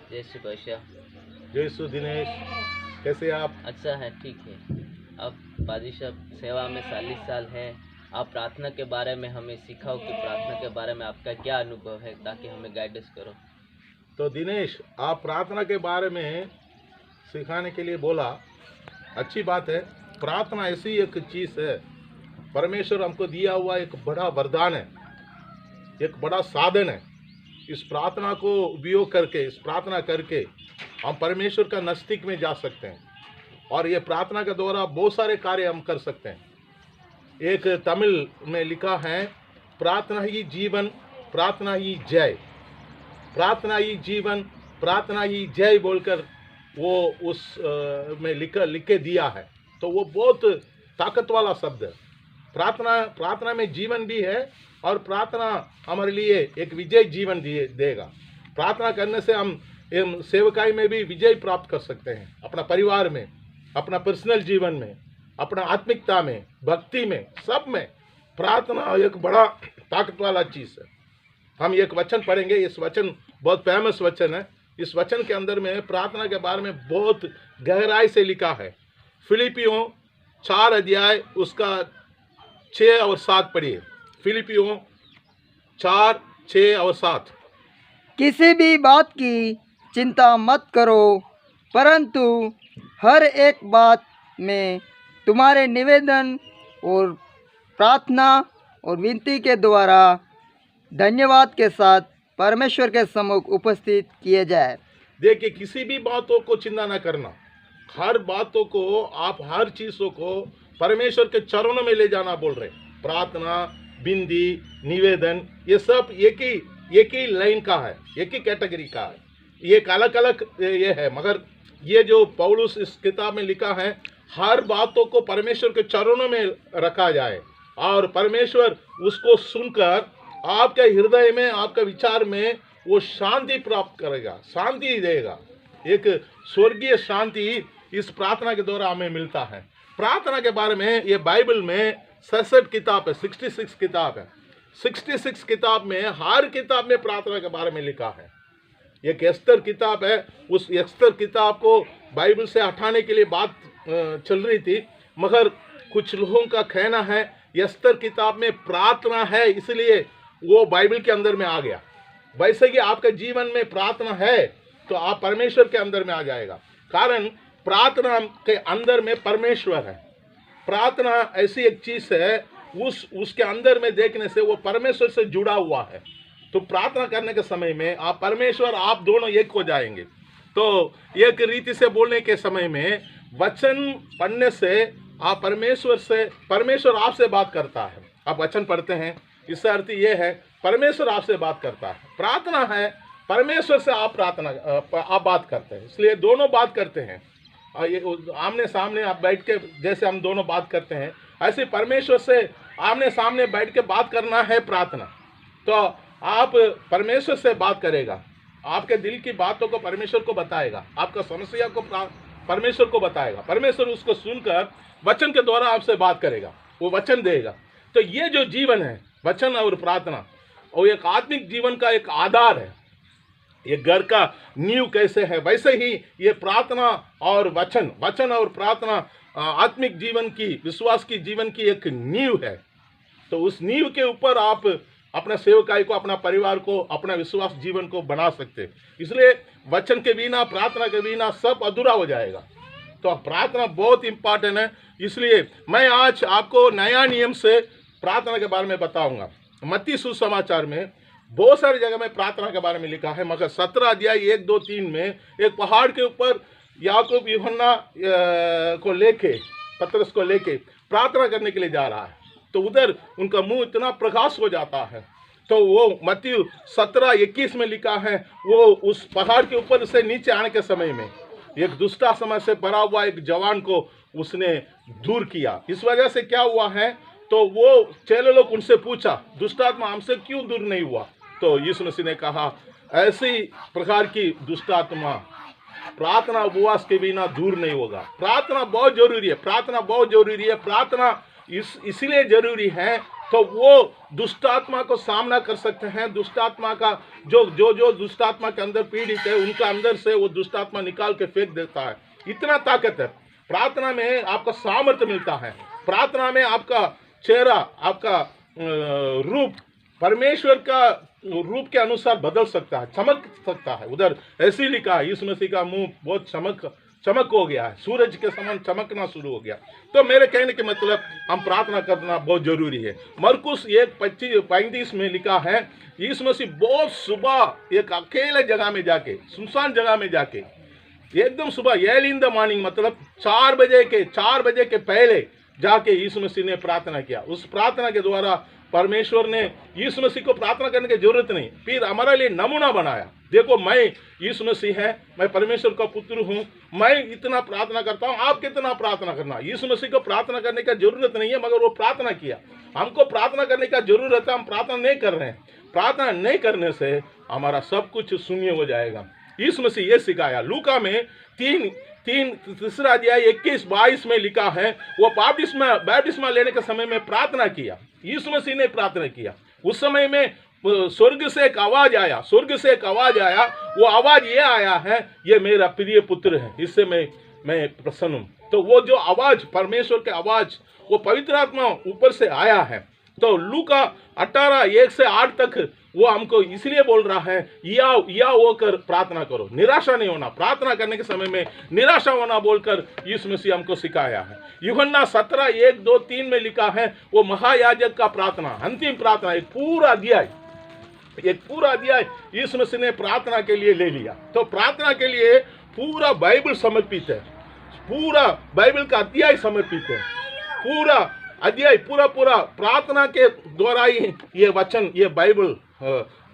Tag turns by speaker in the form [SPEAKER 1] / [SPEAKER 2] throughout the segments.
[SPEAKER 1] जय श्री भाषा।
[SPEAKER 2] जय सु दिनेश, कैसे आप?
[SPEAKER 1] अच्छा है, ठीक है। अब पाजी साहब सेवा में 40 साल है। आप प्रार्थना के बारे में हमें सिखाओ कि प्रार्थना के बारे में आपका क्या अनुभव है, ताकि हमें गाइडेंस करो।
[SPEAKER 2] तो दिनेश, आप प्रार्थना के बारे में सिखाने के लिए बोला, अच्छी बात है। प्रार्थना ऐसी एक चीज़ है, परमेश्वर हमको दिया हुआ एक बड़ा वरदान है, एक बड़ा साधन है। इस प्रार्थना को उपयोग करके, इस प्रार्थना करके हम परमेश्वर का नज़दीक में जा सकते हैं, और ये प्रार्थना के द्वारा बहुत सारे कार्य हम कर सकते हैं। एक तमिल में लिखा है, प्रार्थना ही जीवन, प्रार्थना ही जय। प्रार्थना ही जीवन, प्रार्थना ही जय बोलकर वो उस में लिखे दिया है। तो वो बहुत ताकत वाला शब्द है। प्रार्थना में जीवन भी है, और प्रार्थना हमारे लिए एक विजय जीवन देगा। प्रार्थना करने से हम सेवकाई में भी विजय प्राप्त कर सकते हैं, अपना परिवार में, अपना पर्सनल जीवन में, अपना आत्मिकता में, भक्ति में, सब में प्रार्थना एक बड़ा ताकत वाला चीज़ है। हम एक वचन पढ़ेंगे, इस वचन बहुत फेमस वचन है। इस वचन के अंदर में प्रार्थना के बारे में बहुत गहराई से लिखा है। फिलिपियों 4 अध्याय उसका 6 और 7 पढ़िए। फिलिपियों 4, 6 और 7।
[SPEAKER 3] किसी भी बात की चिंता मत करो, परंतु हर एक बात में तुम्हारे निवेदन और प्रार्थना और विनती के द्वारा धन्यवाद के साथ परमेश्वर के सम्मुख उपस्थित किए जाए।
[SPEAKER 2] देखिए, किसी भी बातों को चिंता न करना, हर बातों को, आप हर चीज़ों को परमेश्वर के चरणों में ले जाना बोल रहे। प्रार्थना, बिंदी, निवेदन, ये सब एक ही लाइन का है, एक ही कैटेगरी का है। ये अलग अलग ये है, मगर ये जो पौलुस इस किताब में लिखा है, हर बातों को परमेश्वर के चरणों में रखा जाए, और परमेश्वर उसको सुनकर आपके हृदय में, आपके विचार में वो शांति प्राप्त करेगा, शांति देगा। एक स्वर्गीय शांति इस प्रार्थना के द्वारा हमें मिलता है। प्रार्थना के बारे में ये बाइबल में 66 किताब है, 66 किताब है। 66 किताब में हर किताब में प्रार्थना के बारे में लिखा है। एक एस्तर किताब है, उस एस्तर किताब को बाइबल से हटाने के लिए बात चल रही थी, मगर कुछ लोगों का कहना है एस्तर किताब में प्रार्थना है, इसलिए वो बाइबल के अंदर में आ गया। वैसे कि आपके जीवन में प्रार्थना है तो आप परमेश्वर के अंदर में आ जाएगा, कारण प्रार्थना के अंदर में परमेश्वर है। प्रार्थना ऐसी एक चीज़ है, उसके अंदर में देखने से वो परमेश्वर से जुड़ा हुआ है। तो प्रार्थना करने के समय में आप परमेश्वर, आप दोनों एक हो जाएंगे। तो एक रीति से बोलने के समय में वचन पढ़ने से आप परमेश्वर आपसे बात करता है। आप वचन पढ़ते हैं, इसका अर्थ ये है परमेश्वर आपसे बात करता है। प्रार्थना है परमेश्वर से आप बात करते हैं, इसलिए दोनों बात करते हैं। आमने सामने आप बैठ के जैसे हम दोनों बात करते हैं, ऐसे परमेश्वर से आमने सामने बैठ के बात करना है प्रार्थना। तो आप परमेश्वर से बात करेगा, आपके दिल की बातों को परमेश्वर को बताएगा, आपका समस्या को परमेश्वर को बताएगा। परमेश्वर उसको सुनकर वचन के द्वारा आपसे बात करेगा, वो वचन देगा। तो ये जो जीवन है, वचन और प्रार्थना, और एक आत्मिक जीवन का एक आधार है। ये घर का नींव कैसे है, वैसे ही ये प्रार्थना और वचन और प्रार्थना आत्मिक जीवन की, विश्वास की जीवन की एक नींव है। तो उस नींव के ऊपर आप अपने सेवकाई को, अपना परिवार को, अपना विश्वास जीवन को बना सकते। इसलिए वचन के बिना, प्रार्थना के बिना सब अधूरा हो जाएगा। तो प्रार्थना बहुत इंपॉर्टेंट है। इसलिए मैं आज आपको नया नियम से प्रार्थना के बारे में बताऊंगा। मत्ती सुसमाचार में बहुत सारी जगह में प्रार्थना के बारे में लिखा है, मगर 17 अध्याय 1, 2, 3 में एक पहाड़ के ऊपर याकूब यूहन्ना को लेके, पतरस को लेके प्रार्थना करने के लिए जा रहा है। तो उधर उनका मुंह इतना प्रकाश हो जाता है। तो वो मत्ती 17:21 में लिखा है, वो उस पहाड़ के ऊपर से नीचे आने के समय में एक दुष्टात्मा से भरा हुआ एक जवान को उसने दूर किया। इस वजह से क्या हुआ है, तो वो चेले लोग उनसे पूछा, दुष्टात्मा हमसे क्यों दूर नहीं हुआ? तो यीशु मसीह ने कहा, ऐसी प्रकार की दुष्टात्मा प्रार्थना उपवास के बिना दूर नहीं होगा। प्रार्थना बहुत जरूरी है, प्रार्थना बहुत जरूरी है। प्रार्थना इसलिए जरूरी है तो वो दुष्टात्मा को सामना कर सकते हैं। दुष्टात्मा का जो दुष्टात्मा के अंदर पीड़ित है, उनका अंदर से वो दुष्टात्मा निकाल के फेंक देता है। इतना ताकत है प्रार्थना में, आपका सामर्थ्य मिलता है। प्रार्थना में आपका चेहरा, आपका रूप परमेश्वर का रूप के अनुसार बदल सकता है, चमक सकता है। उधर ऐसे लिखा है, यीशु मसीह का मुंह बहुत चमक हो गया है, सूरज के समान चमकना शुरू हो गया। तो मेरे कहने के मतलब हम प्रार्थना करना बहुत जरूरी है। मरकुस 1:35 में लिखा है, यीशु मसीह बहुत सुबह एक अकेले जगह में जाके, सुनसान जगह में जाके, एकदम सुबह अर्ली इन द मॉर्निंग, मतलब 4 बजे के पहले जाके यीशु मसीह ने प्रार्थना किया। उस प्रार्थना के द्वारा परमेश्वर ने यीशु मसीह को प्रार्थना करने की जरूरत नहीं, फिर हमारे लिए नमूना बनाया। देखो, मैं यीशु मसीह है, मैं परमेश्वर का पुत्र हूँ, मैं इतना प्रार्थना करता हूँ, आप कितना प्रार्थना करना। यीशु मसीह को प्रार्थना करने की जरूरत नहीं है, मगर वो प्रार्थना किया। हमको प्रार्थना करने का जरूरत है, हम प्रार्थना नहीं कर रहे हैं। प्रार्थना नहीं करने से हमारा सब कुछ शून्य हो जाएगा। यीशु मसीह ये सिखाया। लूका में 3 अध्याय 21-22 में लिखा है, वो बैप्टिस्मा लेने के समय में प्रार्थना किया। यीशु मसीह ने प्रार्थना किया। उस समय में स्वर्ग से एक आवाज आया, वो आवाज ये आया है, ये मेरा प्रिय पुत्र है, इससे मैं प्रसन्न हूँ। तो वो जो आवाज, परमेश्वर के आवाज, वो पवित्र आत्मा ऊपर से आया है। तो लूका 18:1-8 तक वो हमको इसलिए बोल रहा है, या होकर प्रार्थना करो, निराशा नहीं होना। प्रार्थना करने के समय में निराशा होना बोलकर यीशु मसीह हमको सिखाया है। यूहन्ना 17:1-2-3 में लिखा है, वो महायाजक का प्रार्थना, अंतिम प्रार्थना, एक पूरा अध्याय यीशु मसीह ने प्रार्थना के लिए ले लिया। तो प्रार्थना के लिए पूरा बाइबल समर्पित है, पूरा बाइबल का अध्याय समर्पित है, पूरा अध्याय पूरा प्रार्थना के द्वारा ही ये वचन, ये बाइबल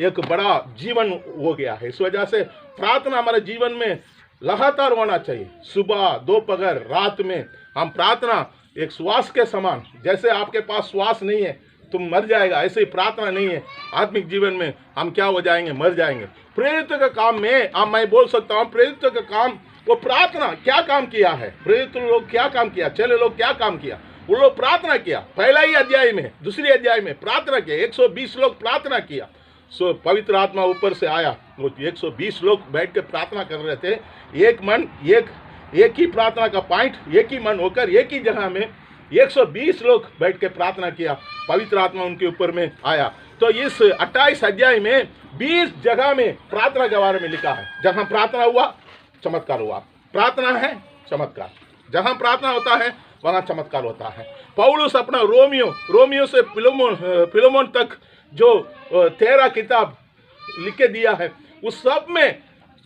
[SPEAKER 2] एक बड़ा जीवन हो गया है। इस वजह से प्रार्थना हमारे जीवन में लगातार होना चाहिए। सुबह, दोपहर, रात में हम प्रार्थना एक श्वास के समान, जैसे आपके पास श्वास नहीं है तुम मर जाएगा, ऐसे ही प्रार्थना नहीं है आत्मिक जीवन में, हम क्या हो जाएंगे, मर जाएंगे। प्रेरित का काम में मैं बोल सकता हूँ, प्रेरित का काम, वो प्रार्थना क्या काम किया है, प्रेरित लोग क्या काम किया, चेले लोग क्या काम किया, वो लोग प्रार्थना किया। पहला ही अध्याय में, दूसरी अध्याय में प्रार्थना किया, 120 लोग प्रार्थना किया। सो पवित्र आत्मा ऊपर से आया, वो 120 लोग बैठ के प्रार्थना कर रहे थे, एक मन, एक ही प्रार्थना का पॉइंट, एक ही मन होकर एक ही जगह में 120 लोग बैठ के प्रार्थना किया, पवित्र आत्मा उनके ऊपर में आया। तो इस 28 अध्याय में 20 जगह में प्रार्थना के बारे में लिखा है। जहां प्रार्थना हुआ चमत्कार हुआ, प्रार्थना है चमत्कार, जहां प्रार्थना होता है वहां चमत्कार होता है। पौलुस अपना रोमियो से फिलोमोन तक जो 13 किताब लिख के दिया है, उस सब में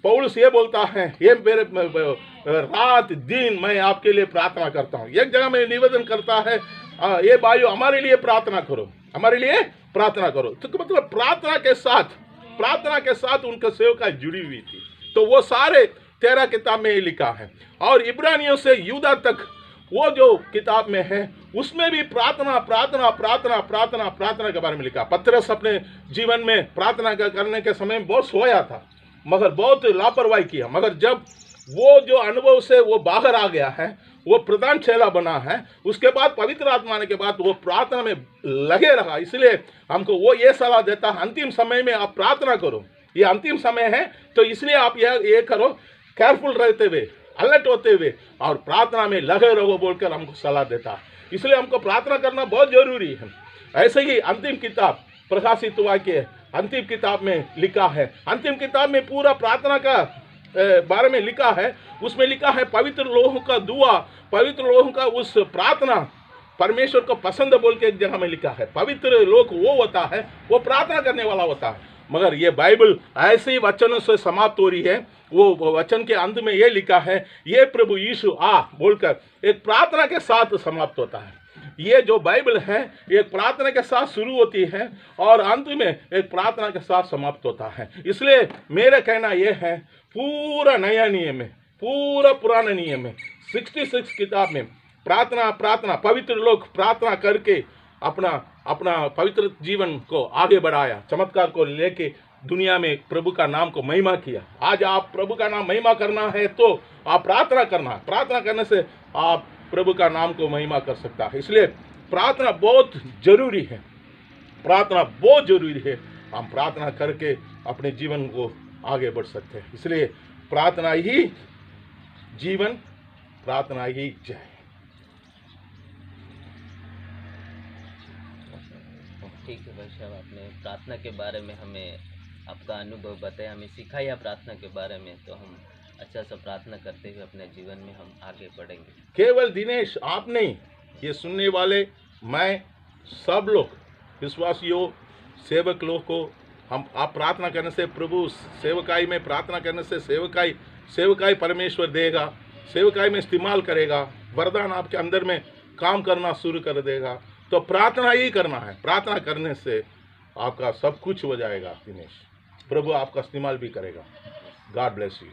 [SPEAKER 2] पौलुस ये बोलता है, ये मेरे रात दिन मैं आपके लिए प्रार्थना करता हूँ। एक जगह में निवेदन करता है, ये भाइयों हमारे लिए प्रार्थना करो, हमारे लिए प्रार्थना करो। तो मतलब प्रार्थना के साथ उनका सेवकाई जुड़ी हुई थी। तो वो सारे 13 किताब में लिखा है। और इब्रानियों से यूदा तक वो जो किताब में है, उसमें भी प्रार्थना के बारे में लिखा। पतरस अपने जीवन में प्रार्थना करने के समय में बहुत सोया था, मगर बहुत लापरवाही किया, मगर जब वो जो अनुभव से वो बाहर आ गया है, वो प्रधान चेला बना है, उसके बाद पवित्र आत्मा आने के बाद वो प्रार्थना में लगे रहा। इसलिए हमको वो ये सलाह देता है, अंतिम समय में आप प्रार्थना करो, ये अंतिम समय है, तो इसलिए आप ये करो, केयरफुल रहते हुए, अलर्ट होते हुए और प्रार्थना में लगे रहो बोलकर हमको सलाह देता है। इसलिए हमको प्रार्थना करना बहुत जरूरी है। ऐसे ही अंतिम किताब प्रकाशित वाक्य अंतिम किताब में लिखा है, अंतिम किताब में पूरा प्रार्थना का बारे में लिखा है। उसमें लिखा है पवित्र लोगों का दुआ, पवित्र लोगों का उस प्रार्थना परमेश्वर को पसंद बोल के एक जगह में लिखा है। पवित्र लोग वो होता है, वो प्रार्थना करने वाला होता है। मगर ये बाइबल ऐसे ही वचनों से समाप्त हो रही है। वो वचन के अंत में ये लिखा है, ये प्रभु यीशु आ बोलकर एक प्रार्थना के साथ समाप्त होता है। ये जो बाइबल है एक प्रार्थना के साथ शुरू होती है और अंत में एक प्रार्थना के साथ समाप्त होता है। इसलिए मेरा कहना यह है, पूरा नया नियम में, पूरा पुराना नियम में, 66 किताब में प्रार्थना पवित्र लोग प्रार्थना करके अपना पवित्र जीवन को आगे बढ़ाया, चमत्कार को लेके दुनिया में प्रभु का नाम को महिमा किया। आज आप प्रभु का नाम महिमा करना है तो आप प्रार्थना करना, प्रार्थना करने से आप प्रभु का नाम को महिमा कर सकता है। इसलिए प्रार्थना बहुत जरूरी है। प्रार्थना बहुत जरूरी है। हम प्रार्थना करके अपने जीवन को आगे बढ़ सकते हैं। इसलिए प्रार्थना ही जीवन, प्रार्थना ही जय।
[SPEAKER 1] ठीक है भाई साहब, आपने प्रार्थना के बारे में हमें आपका अनुभव बताया, हमें सिखाया प्रार्थना के बारे में, तो हम अच्छा सा प्रार्थना करते हुए अपने जीवन में हम आगे बढ़ेंगे।
[SPEAKER 2] केवल दिनेश आप नहीं, ये सुनने वाले, मैं, सब लोग विश्वासियों, सेवक लोग को हम आप प्रार्थना करने से, प्रभु सेवकाई में प्रार्थना करने से सेवकाई परमेश्वर देगा, सेवकाई में इस्तेमाल करेगा, वरदान आपके अंदर में काम करना शुरू कर देगा। तो प्रार्थना ही करना है, प्रार्थना करने से आपका सब कुछ हो जाएगा दिनेश, प्रभु आपका इस्तेमाल भी करेगा। God bless you.